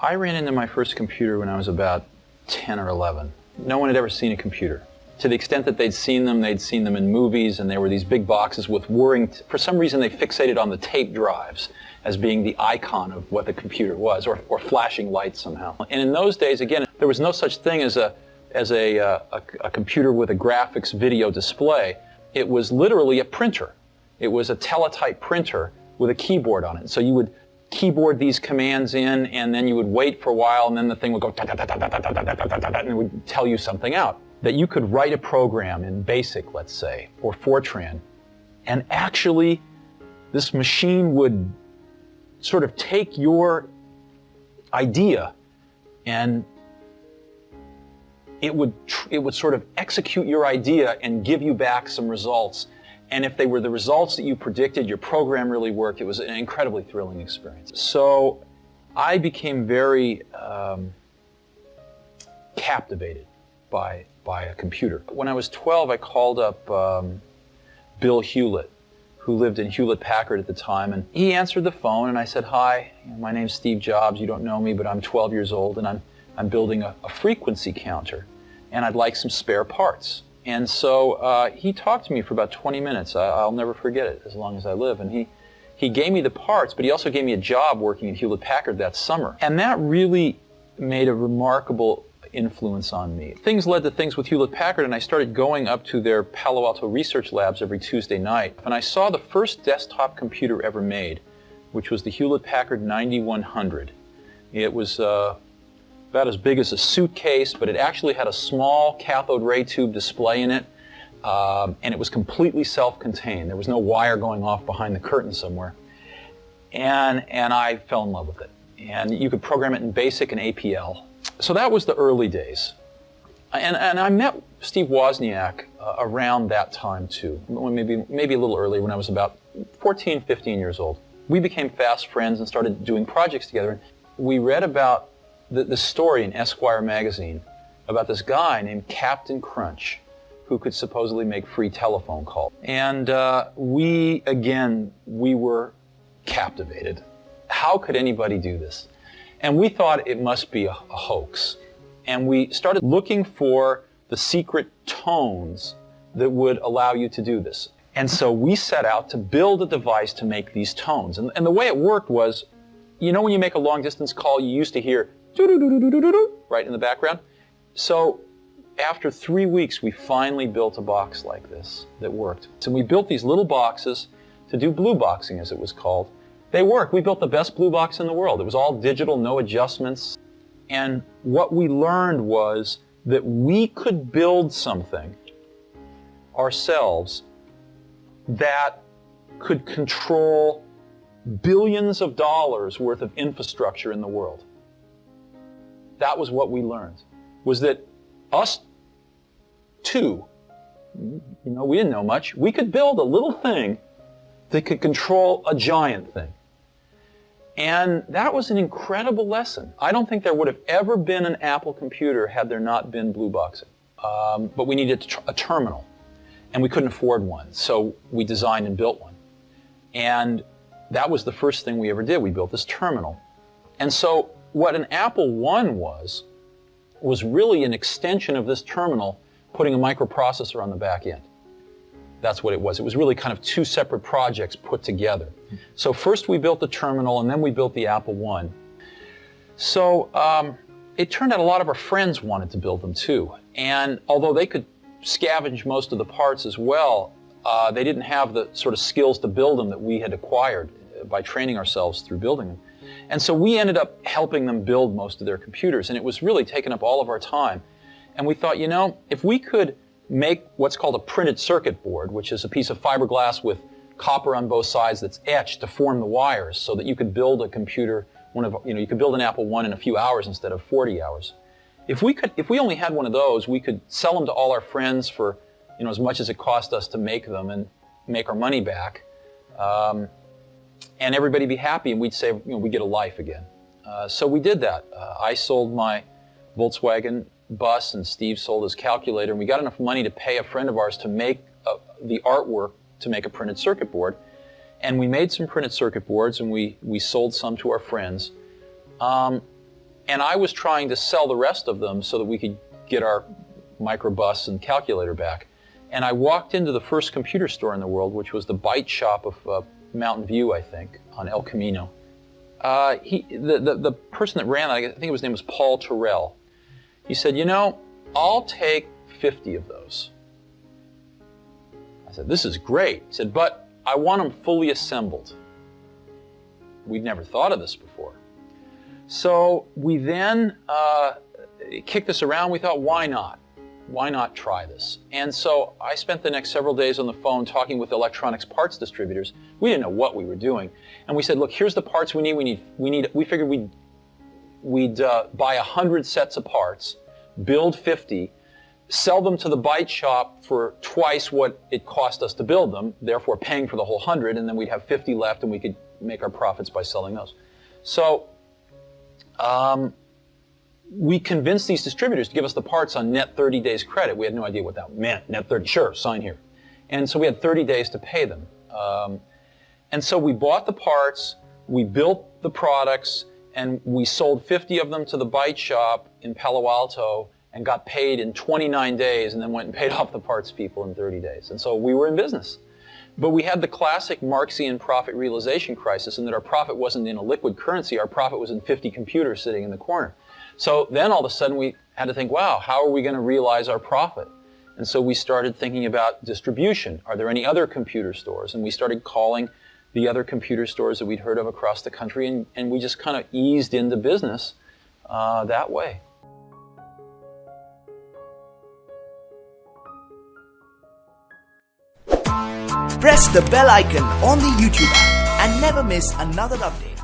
I ran into my first computer when I was about 10 or 11. No one had ever seen a computer. To the extent that they'd seen them in movies, and they were these big boxes with whirring, for some reason they fixated on the tape drives as being the icon of what the computer was, or flashing lights somehow. And in those days, again, there was no such thing as a computer with a graphics video display. It was literally a printer. It was a teletype printer with a keyboard on it. So you would keyboard these commands in, and then you would wait for a while, and then the thing would go and it would tell you something out. That you could write a program in BASIC, let's say, or Fortran, and actually this machine would sort of take your idea and it would sort of execute your idea and give you back some results. And if they were the results that you predicted, your program really worked. It was an incredibly thrilling experience. So I became very captivated by a computer. When I was 12, I called up Bill Hewlett, who lived in Hewlett-Packard at the time, and he answered the phone, and I said, "Hi, my name's Steve Jobs. You don't know me, but I'm 12 years old, and I'm building a frequency counter, and I'd like some spare parts." And so he talked to me for about 20 minutes. I'll never forget it as long as I live. And he gave me the parts, but he also gave me a job working at Hewlett-Packard that summer. And that really made a remarkable influence on me. Things led to things with Hewlett-Packard, and I started going up to their Palo Alto research labs every Tuesday night. And I saw the first desktop computer ever made, which was the Hewlett-Packard 9100. It was about as big as a suitcase, but it actually had a small cathode ray tube display in it, and it was completely self-contained. There was no wire going off behind the curtain somewhere. And I fell in love with it. And you could program it in BASIC and APL. So that was the early days. And I met Steve Wozniak around that time too, maybe a little earlier, when I was about 14, 15 years old. We became fast friends and started doing projects together. We read about the story in Esquire magazine about this guy named Captain Crunch, who could supposedly make free telephone calls. And we were captivated. How could anybody do this? And we thought it must be a hoax. And we started looking for the secret tones that would allow you to do this. And so we set out to build a device to make these tones. And the way it worked was, you know, when you make a long distance call, you used to hear right in the background. So after 3 weeks, we finally built a box like this that worked. So we built these little boxes to do blue boxing, as it was called. They worked. We built the best blue box in the world. It was all digital, no adjustments. And what we learned was that we could build something ourselves that could control billions of dollars worth of infrastructure in the world. That was what we learned, was that us two, we didn't know much, we could build a little thing that could control a giant thing. And that was an incredible lesson. I don't think there would have ever been an Apple computer had there not been blue boxing. But we needed a terminal, and we couldn't afford one, so we designed and built one. And that was the first thing we ever did. We built this terminal. And so what an Apple I was really an extension of this terminal, putting a microprocessor on the back end. That's what it was. It was really kind of two separate projects put together. So first we built the terminal, and then we built the Apple I. So it turned out a lot of our friends wanted to build them too. And although they could scavenge most of the parts as well, they didn't have the sort of skills to build them that we had acquired by training ourselves through building them. And so we ended up helping them build most of their computers, and it was really taking up all of our time. And we thought, if we could make what's called a printed circuit board, which is a piece of fiberglass with copper on both sides that's etched to form the wires so that you could build a computer, you could build an Apple I in a few hours instead of 40 hours. If we only had one of those, we could sell them to all our friends for, as much as it cost us to make them and make our money back. And everybody be happy, and we'd say, we get a life again. So we did that. I sold my Volkswagen bus, and Steve sold his calculator, and we got enough money to pay a friend of ours to make the artwork to make a printed circuit board. And we made some printed circuit boards, and we sold some to our friends. and I was trying to sell the rest of them so that we could get our microbus and calculator back. And I walked into the first computer store in the world, which was the Byte shop of Mountain View, I think, on El Camino. The person that ran it, I think his name was Paul Terrell. He said, you know, I'll take 50 of those. I said, this is great. He said, but I want them fully assembled. We'd never thought of this before. So we then kicked this around. We thought, why not? Why not try this? And so I spent the next several days on the phone talking with electronics parts distributors. We didn't know what we were doing. And we said, look, here's the parts we need. We figured we'd buy 100 sets of parts, build 50, sell them to the Byte shop for twice what it cost us to build them, therefore paying for the whole 100, and then we'd have 50 left and we could make our profits by selling those. So we convinced these distributors to give us the parts on net 30 days credit. We had no idea what that meant. Net 30, sure, sign here. And so we had 30 days to pay them. And so we bought the parts, we built the products, and we sold 50 of them to the Byte shop in Palo Alto and got paid in 29 days and then went and paid off the parts people in 30 days. And so we were in business. But we had the classic Marxian profit realization crisis in that our profit wasn't in a liquid currency, our profit was in 50 computers sitting in the corner. So then all of a sudden we had to think, wow, how are we going to realize our profit? And so we started thinking about distribution. Are there any other computer stores? And we started calling the other computer stores that we'd heard of across the country, and we just kind of eased into business that way. Press the bell icon on the YouTube app and never miss another update.